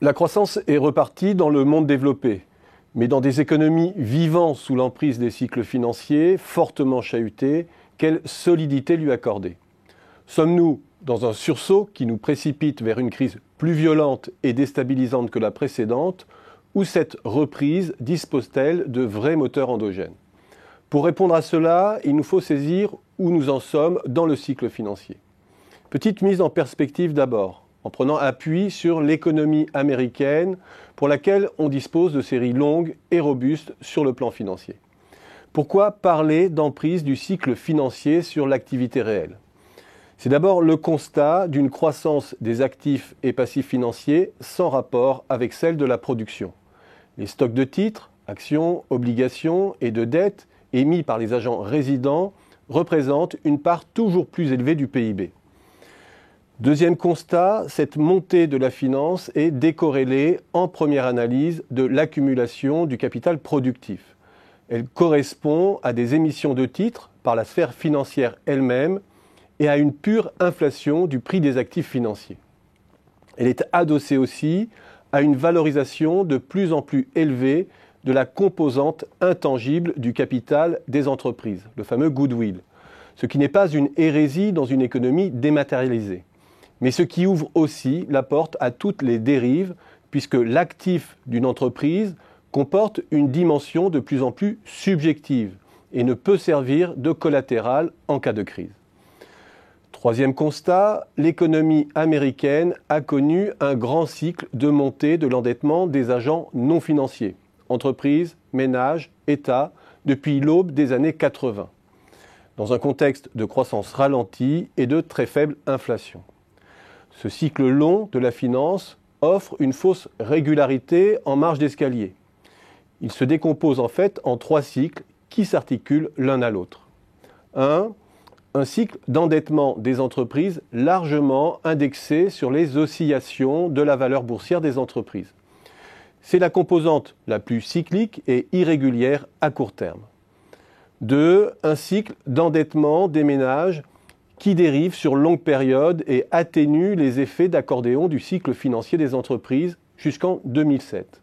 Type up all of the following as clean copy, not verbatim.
La croissance est repartie dans le monde développé, mais dans des économies vivant sous l'emprise des cycles financiers, fortement chahutés, quelle solidité lui accorder? Sommes-nous dans un sursaut qui nous précipite vers une crise plus violente et déstabilisante que la précédente, ou cette reprise dispose-t-elle de vrais moteurs endogènes? Pour répondre à cela, il nous faut saisir où nous en sommes dans le cycle financier. Petite mise en perspective d'abord, en prenant appui sur l'économie américaine pour laquelle on dispose de séries longues et robustes sur le plan financier. Pourquoi parler d'emprise du cycle financier sur l'activité réelle? C'est d'abord le constat d'une croissance des actifs et passifs financiers sans rapport avec celle de la production. Les stocks de titres, actions, obligations et de dettes émis par les agents résidents représentent une part toujours plus élevée du PIB. Deuxième constat, cette montée de la finance est décorrélée en première analyse de l'accumulation du capital productif. Elle correspond à des émissions de titres par la sphère financière elle-même et à une pure inflation du prix des actifs financiers. Elle est adossée aussi à une valorisation de plus en plus élevée de la composante intangible du capital des entreprises, le fameux goodwill, ce qui n'est pas une hérésie dans une économie dématérialisée, mais ce qui ouvre aussi la porte à toutes les dérives, puisque l'actif d'une entreprise comporte une dimension de plus en plus subjective et ne peut servir de collatéral en cas de crise. Troisième constat, l'économie américaine a connu un grand cycle de montée de l'endettement des agents non financiers, entreprises, ménages, États, depuis l'aube des années 80, dans un contexte de croissance ralentie et de très faible inflation. Ce cycle long de la finance offre une fausse régularité en marge d'escalier. Il se décompose en fait en trois cycles qui s'articulent l'un à l'autre. Un cycle d'endettement des entreprises largement indexé sur les oscillations de la valeur boursière des entreprises. C'est la composante la plus cyclique et irrégulière à court terme. 2. Un cycle d'endettement des ménages qui dérive sur longue période et atténue les effets d'accordéon du cycle financier des entreprises jusqu'en 2007.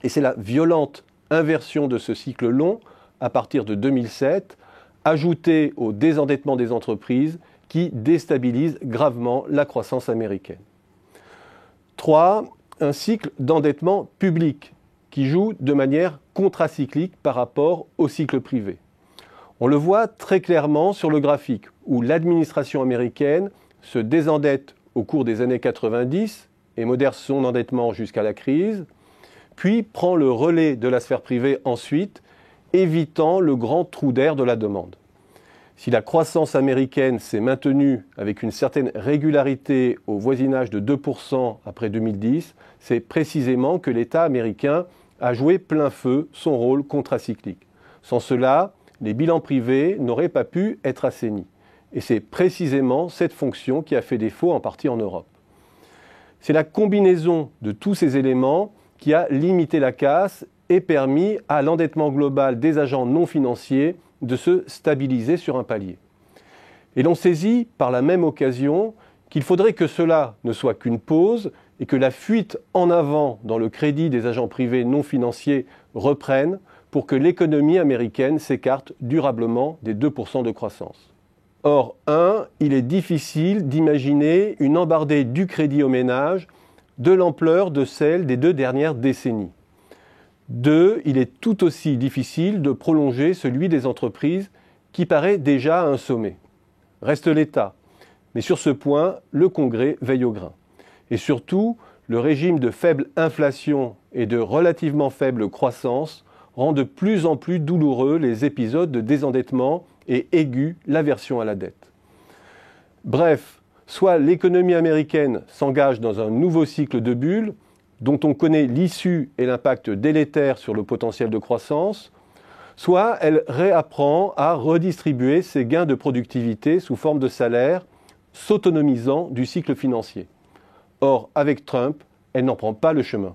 Et c'est la violente inversion de ce cycle long à partir de 2007, ajoutée au désendettement des entreprises, qui déstabilise gravement la croissance américaine. 3. Un cycle d'endettement public qui joue de manière contracyclique par rapport au cycle privé. On le voit très clairement sur le graphique où l'administration américaine se désendette au cours des années 90 et modère son endettement jusqu'à la crise, puis prend le relais de la sphère privée ensuite, évitant le grand trou d'air de la demande. Si la croissance américaine s'est maintenue avec une certaine régularité au voisinage de 2% après 2010, c'est précisément que l'État américain a joué plein feu son rôle contracyclique. Sans cela, les bilans privés n'auraient pas pu être assainis. Et c'est précisément cette fonction qui a fait défaut en partie en Europe. C'est la combinaison de tous ces éléments qui a limité la casse et permis à l'endettement global des agents non financiers de se stabiliser sur un palier. Et l'on saisit par la même occasion qu'il faudrait que cela ne soit qu'une pause et que la fuite en avant dans le crédit des agents privés non financiers reprenne pour que l'économie américaine s'écarte durablement des 2% de croissance. Or, il est difficile d'imaginer une embardée du crédit aux ménages de l'ampleur de celle des 2 dernières décennies. 2, il est tout aussi difficile de prolonger celui des entreprises qui paraît déjà à un sommet. Reste l'État, mais sur ce point, le Congrès veille au grain. Et surtout, le régime de faible inflation et de relativement faible croissance rend de plus en plus douloureux les épisodes de désendettement et aigu l'aversion à la dette. Bref, soit l'économie américaine s'engage dans un nouveau cycle de bulles, dont on connaît l'issue et l'impact délétère sur le potentiel de croissance, soit elle réapprend à redistribuer ses gains de productivité sous forme de salaire, s'autonomisant du cycle financier. Or, avec Trump, elle n'en prend pas le chemin.